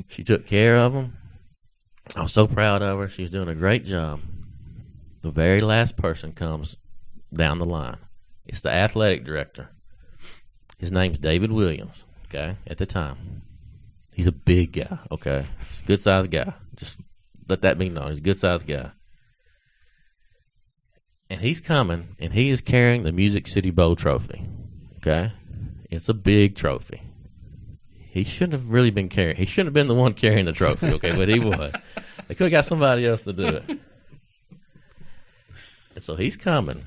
She took care of them. I was so proud of her. She was doing a great job. The very last person comes down the line. It's the athletic director. His name's David Williams, okay, at the time. He's a big guy, okay? He's a good-sized guy. Just let that be known. He's a good-sized guy. And he's coming, and he is carrying the Music City Bowl trophy, okay? It's a big trophy. He shouldn't have really been carrying. He shouldn't have been the one carrying the trophy, okay? But he was. They could have got somebody else to do it. And so he's coming,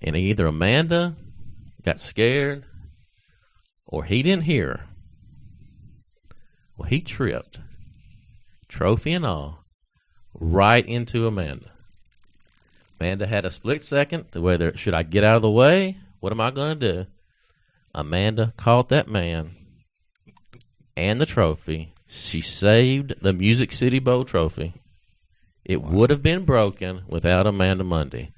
and either Amanda got scared or he didn't hear her. Well, he tripped, trophy and all, right into Amanda. Amanda had a split second to whether, should I get out of the way? What am I going to do? Amanda caught that man and the trophy. She saved the Music City Bowl trophy. It would have been broken without Amanda Mundy.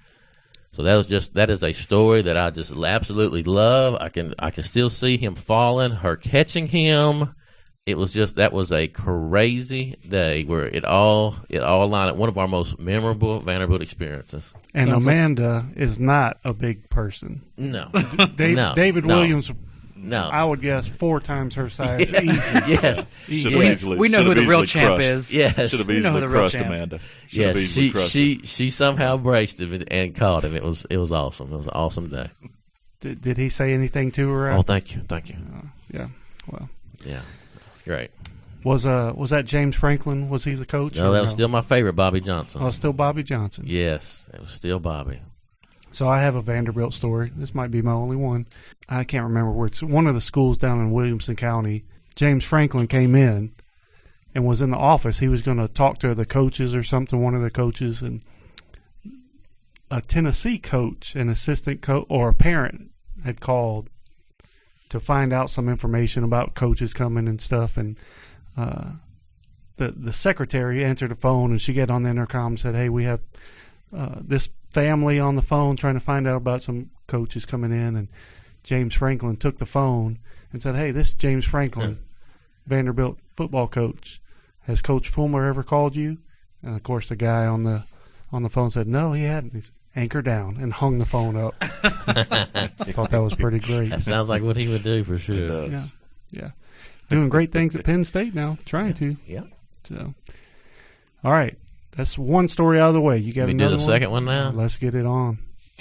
So that is a story that I just absolutely love. I can still see him falling, her catching him. That was a crazy day where it all lined up. One of our most memorable Vanderbilt experiences. And Amanda is not a big person. No. David Williams, no. I would guess 4 times her size. Yeah. Easy. Yes. We know who the real champ is. Yes. Should have easily crushed Amanda. Yes, she somehow braced him and caught him. It was awesome. It was an awesome day. Did he say anything to her? Oh, thank you. Yeah. Well. Yeah. Great. Was that James Franklin? Was he the coach? No, that was still my favorite, Bobby Johnson. Oh, still Bobby Johnson. Yes, it was still Bobby. So I have a Vanderbilt story. This might be my only one. I can't remember where it's one of the schools down in Williamson County. James Franklin came in and was in the office. He was going to talk to the coaches or something, one of the coaches, and a Tennessee coach, an assistant coach, or a parent had called to find out some information about coaches coming and stuff, and the secretary answered the phone, and she got on the intercom and said, hey, we have this family on the phone trying to find out about some coaches coming in. And James Franklin took the phone and said, hey, this is James Franklin, Vanderbilt football coach. Has Coach Fulmer ever called you? And, of course, the guy on the phone said, no, he hadn't. He said, anchor down, and hung the phone up. I thought that was pretty great. That sounds like what he would do for sure. It does. Yeah. doing great things at Penn State now, trying to. Yeah. So, all right, that's one story out of the way. You got We another do the second one now. Let's get it on.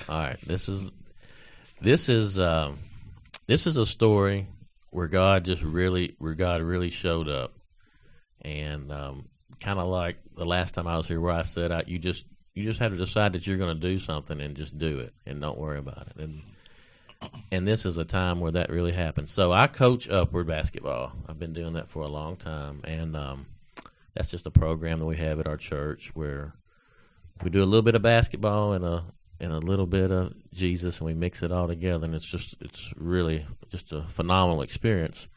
All right, this is a story where God really showed up, and kind of like the last time I was here, where I said you just have to decide that you're going to do something and just do it and don't worry about it. And this is a time where that really happens. So I coach upward basketball. I've been doing that for a long time, and that's just a program that we have at our church where we do a little bit of basketball and a little bit of Jesus, and we mix it all together, and it's really just a phenomenal experience.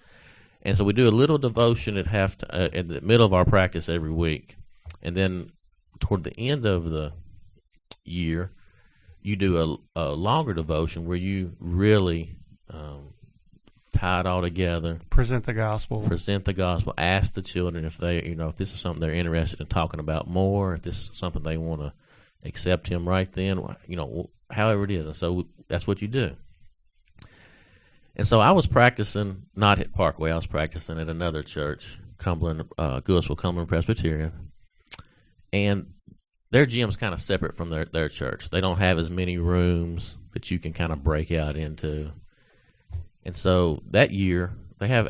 And so we do a little devotion at the middle of our practice every week, and then toward the end of the year, you do a longer devotion where you really tie it all together. Present the gospel. Ask the children if if this is something they're interested in talking about more, if this is something they want to accept him right then, however it is. And so that's what you do. And so I was practicing not at Parkway. I was practicing at another church, Goodlettsville Cumberland Presbyterian. And their gym's kind of separate from their church. They don't have as many rooms that you can kind of break out into. And so that year, they have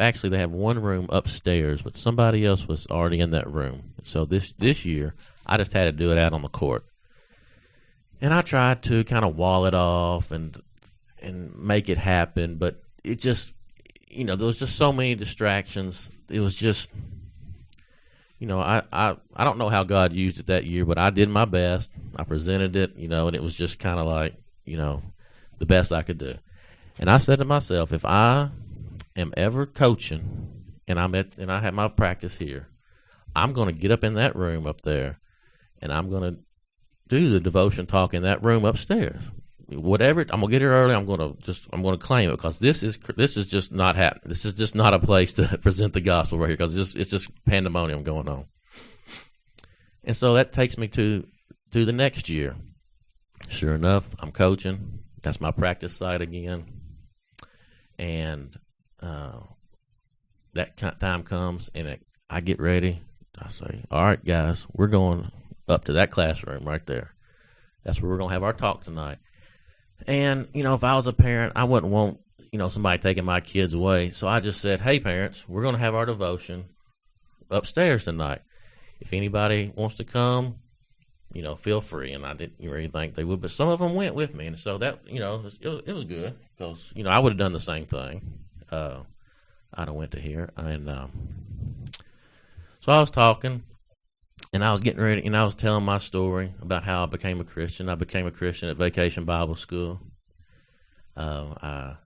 one room upstairs, but somebody else was already in that room. So this year, I just had to do it out on the court. And I tried to kind of wall it off and make it happen, but it just, there was just so many distractions. It was just, I don't know how God used it that year, but I did my best. I presented it, and it was just kind of like, the best I could do. And I said to myself, if I am ever coaching and I have my practice here, I'm going to get up in that room up there, and I'm going to do the devotion talk in that room upstairs. Whatever, I'm gonna get here early. I'm gonna claim it, because this is just not happening. This is just not a place to present the gospel right here, because it's just pandemonium going on. And so that takes me to the next year. Sure enough, I'm coaching. That's my practice site again, and that time comes, and I get ready. I say, "All right, guys, we're going up to that classroom right there. That's where we're gonna have our talk tonight." And, if I was a parent, I wouldn't want, somebody taking my kids away. So I just said, "Hey, parents, we're going to have our devotion upstairs tonight. If anybody wants to come, feel free." And I didn't really think they would, but some of them went with me. And so that, it was good, because, I would have done the same thing. I'd have went to here. And so I was talking, and I was getting ready, and I was telling my story about how I became a Christian. I became a Christian at Vacation Bible School. My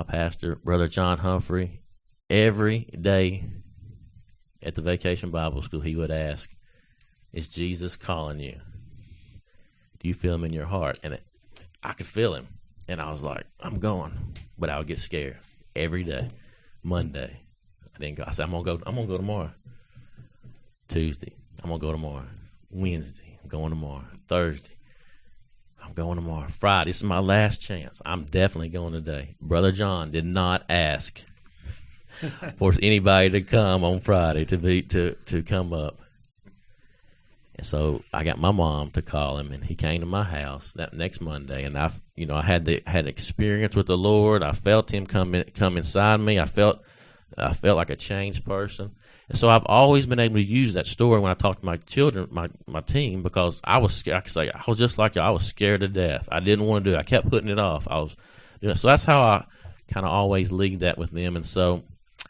pastor, Brother John Humphrey, every day at the Vacation Bible School, he would ask, "Is Jesus calling you? Do you feel him in your heart?" And I could feel him, and I was like, "I'm going," but I would get scared every day. Monday, I didn't go. I said, I'm gonna go tomorrow. Tuesday, I'm going to go tomorrow. Wednesday, I'm going tomorrow. Thursday, I'm going tomorrow. Friday, this is my last chance. I'm definitely going today. Brother John did not ask for anybody to come on Friday to come up. And so I got my mom to call him, and he came to my house that next Monday. And I had experience with the Lord. I felt him come inside me. I felt like a changed person. And so I've always been able to use that story when I talk to my children, my team, because I was just like you. I was scared to death. I didn't want to do it. I kept putting it off. So that's how I kind of always lead that with them. And so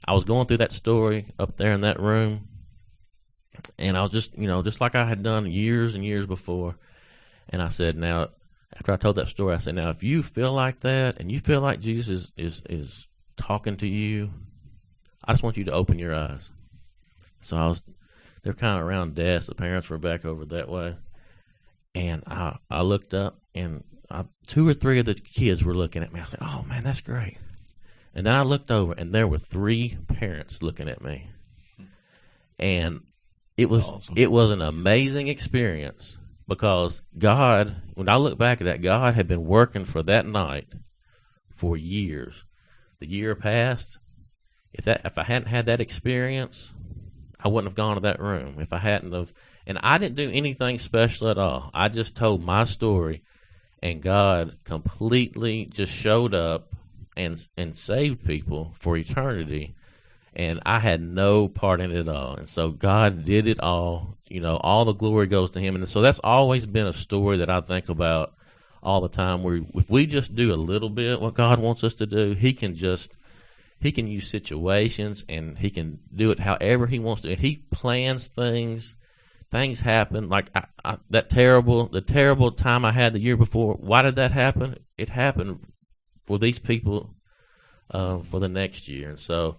I was going through that story up there in that room, and I was just like I had done years and years before. And I said, now, after I told that story, I said, now, if you feel like that and you feel like Jesus is talking to you, I just want you to open your eyes. So they're kind of around desks. The parents were back over that way. And I looked up, and 2 or 3 of the kids were looking at me. I said, "Oh, man, that's great." And then I looked over, and there were 3 parents looking at me. And it was awesome. It was an amazing experience, because God, when I look back at that, God had been working for that night for years. The year passed, if I hadn't had that experience, I wouldn't have gone to that room. If I hadn't have, and I didn't do anything special at all. I just told my story, and God completely just showed up and saved people for eternity. And I had no part in it at all. And so God did it all. You know, all the glory goes to him. And so that's always been a story that I think about all the time, where if we just do a little bit what God wants us to do, he can use situations, and he can do it however he wants to. And he plans things. Things happen. Like the terrible time I had the year before. Why did that happen? It happened for these people for the next year. And so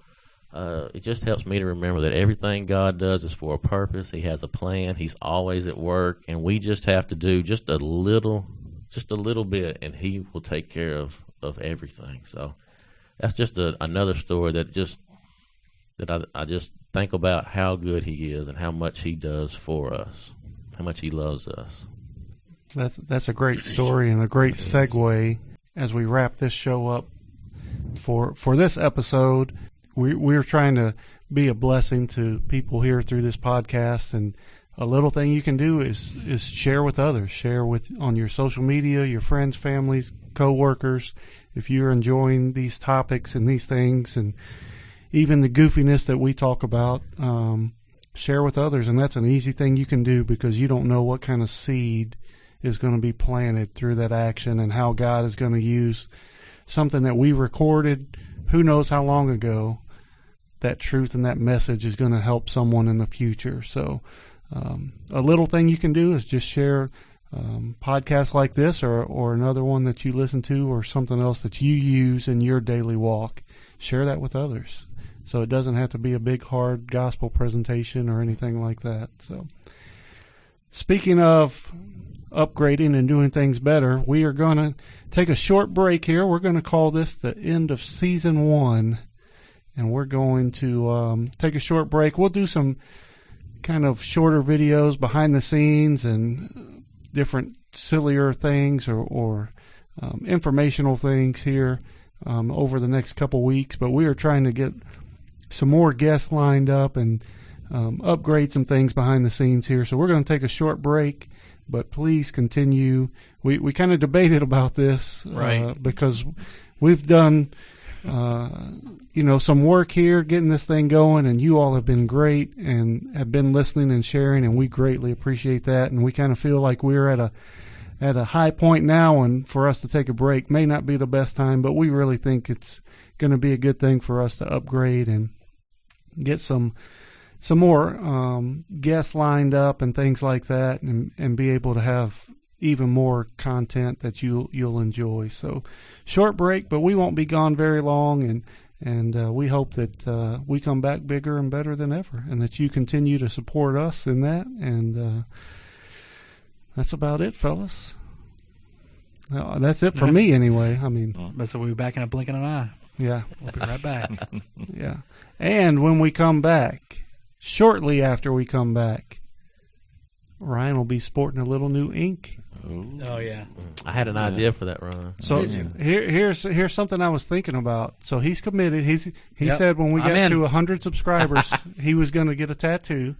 it just helps me to remember that everything God does is for a purpose. He has a plan. He's always at work, and we just have to do just a little bit, and he will take care of everything. So that's just another story that I just think about how good he is and how much he does for us, how much he loves us. That's a great story and a great segue as we wrap this show up for this episode. We're trying to be a blessing to people here through this podcast, and a little thing you can do is share with others. Share on your social media, your friends, families, co-workers. If you're enjoying these topics and these things, and even the goofiness that we talk about, share with others. And that's an easy thing you can do, because you don't know what kind of seed is going to be planted through that action, and how God is going to use something that we recorded who knows how long ago. That truth and that message is going to help someone in the future. So a little thing you can do is just share podcasts like this, or another one that you listen to, or something else that you use in your daily walk. Share that with others. So it doesn't have to be a big, hard gospel presentation or anything like that. So speaking of upgrading and doing things better, we are going to take a short break here. We're going to call this the end of season 1. And we're going to take a short break. We'll do some kind of shorter videos behind the scenes and different sillier things or informational things here over the next couple weeks. But we are trying to get some more guests lined up and upgrade some things behind the scenes here. So we're going to take a short break, but please continue. We kind of debated about this, right? Because we've done some work here getting this thing going, and you all have been great and have been listening and sharing, and we greatly appreciate that. And we kind of feel like we're at a high point now, and for us to take a break may not be the best time, but we really think it's going to be a good thing for us to upgrade and get some more guests lined up and things like that, and be able to have even more content that you'll enjoy. So short break, but we won't be gone very long, and we hope that we come back bigger and better than ever, and that you continue to support us in that. And that's about it, fellas. That's it for me anyway. I mean, so we'll be back in a blink of an eye. Yeah. We'll be right back. Yeah. And when we come back, shortly after we come back, Ryan will be sporting a little new ink. Oh yeah, I had an idea for that, Ron. So here's something I was thinking about. So he's committed. He said when we got to 100 subscribers, he was going to get a tattoo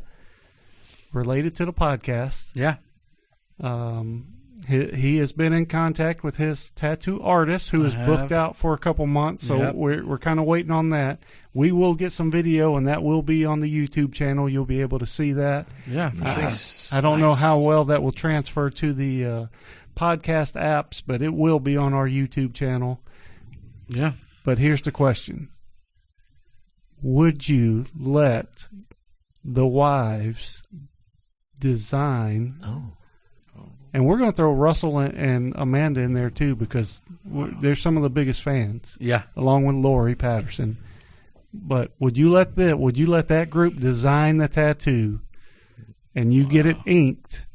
related to the podcast. Yeah. He has been in contact with his tattoo artist, who is booked out for a couple months. So we're kind of waiting on that. We will get some video, and that will be on the YouTube channel. You'll be able to see that. Yeah, for sure. I don't know how well that will transfer to the podcast apps, but it will be on our YouTube channel. Yeah. But here's the question. Would you let the wives design... And we're going to throw Russell and Amanda in there, too, because they're some of the biggest fans. Yeah. Along with Lori Patterson. But would you let that group design the tattoo, and you get it inked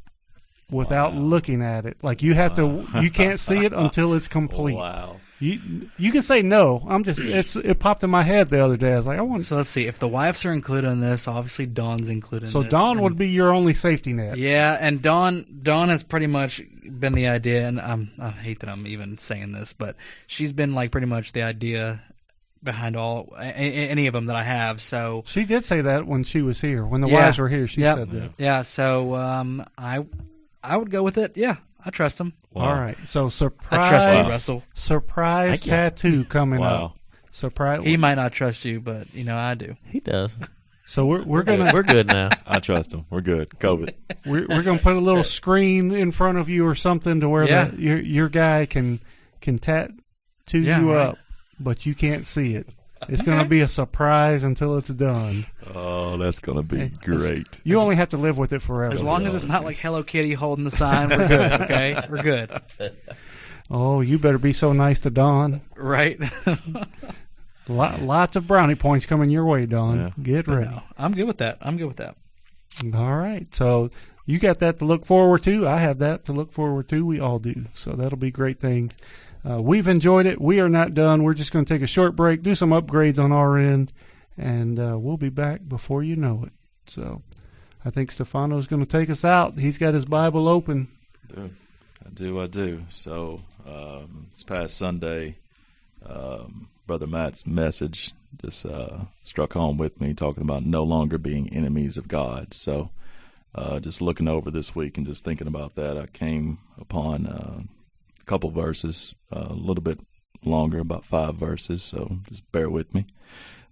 without looking at it? Like, you can't see it until it's complete. Wow. You can say no. It popped in my head the other day. I was like, I want. So let's see. If the wives are included in this, obviously Dawn's included in this. So Dawn would be your only safety net. Yeah, and Dawn has pretty much been the idea, and I hate that I'm even saying this, but she's been like pretty much the idea behind any of them that I have. So She did say that when she was here. When the wives were here, she Yep. said that. Yeah, so I would go with it. Yeah, I trust him. Wow. All right. So I surprise, trust you, Russell. surprise Thank you. tattoo coming Wow. up. Surprise. He might not trust you, but I do. He does. So we're gonna We're good now. I trust him. We're good. COVID. we're gonna put a little screen in front of you or something to where Yeah. your guy can tattoo Yeah, you right. up, but you can't see it. It's gonna be a surprise until it's done. Oh, that's gonna be great. You only have to live with it forever. As long as it's not like Hello Kitty holding the sign, we're good. Okay, we're good. Oh, you better be so nice to Dawn. Right? Lots of brownie points coming your way, Dawn. Yeah. Get ready. No, I'm good with that. All right. So you got that to look forward to. I have that to look forward to. We all do. So that'll be great things. We've enjoyed it. We are not done. We're just going to take a short break, do some upgrades on our end, and we'll be back before you know it. So I think Stefano's going to take us out. He's got his Bible open. I do. So this past Sunday, Brother Matt's message just struck home with me, talking about no longer being enemies of God. So just looking over this week and just thinking about that, I came upon a couple verses, a little bit longer, about 5 verses, so just bear with me.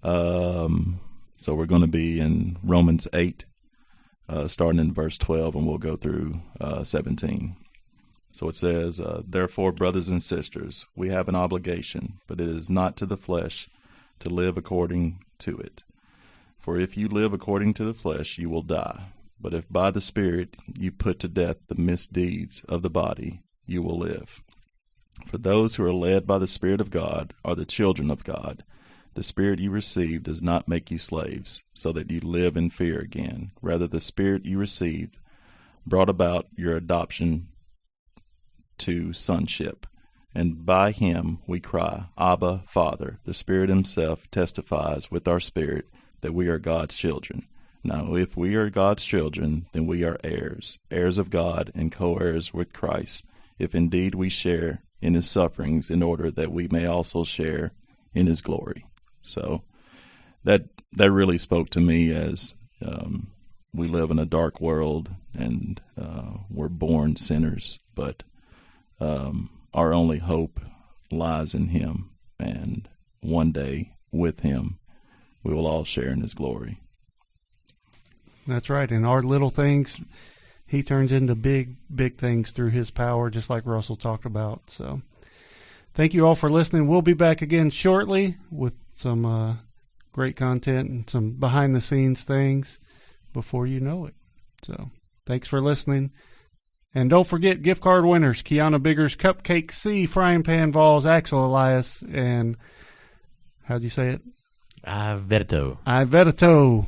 So we're going to be in Romans 8, starting in verse 12, and we'll go through 17. So it says, therefore, brothers and sisters, we have an obligation, but it is not to the flesh to live according to it. For if you live according to the flesh, you will die. But if by the Spirit you put to death the misdeeds of the body, you will live. For those who are led by the Spirit of God are the children of God. The Spirit you received does not make you slaves, so that you live in fear again. Rather, the Spirit you received brought about your adoption to sonship, and by him we cry, Abba, Father. The Spirit himself testifies with our spirit that we are God's children. Now, if we are God's children, then we are heirs, heirs of God and co-heirs with Christ, if indeed we share in his sufferings, in order that we may also share in his glory. So that really spoke to me, as we live in a dark world, and we're born sinners, but our only hope lies in him, and one day with him we will all share in his glory. That's right. And our little things, he turns into big, big things through his power, just like Russell talked about. So thank you all for listening. We'll be back again shortly with some great content and some behind-the-scenes things before you know it. So thanks for listening. And don't forget, gift card winners, Kiana Biggers, Cupcake C, Frying Pan Vols, Axel Elias, and how'd you say it? Ivedito.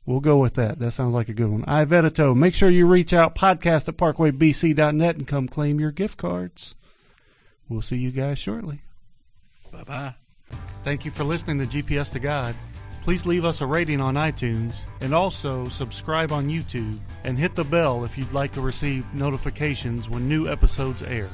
We'll go with that. That sounds like a good one. Ivedito. Make sure you reach out, podcast@parkwaybc.net, and come claim your gift cards. We'll see you guys shortly. Bye-bye. Thank you for listening to GPS to God. Please leave us a rating on iTunes, and also subscribe on YouTube, and hit the bell if you'd like to receive notifications when new episodes air.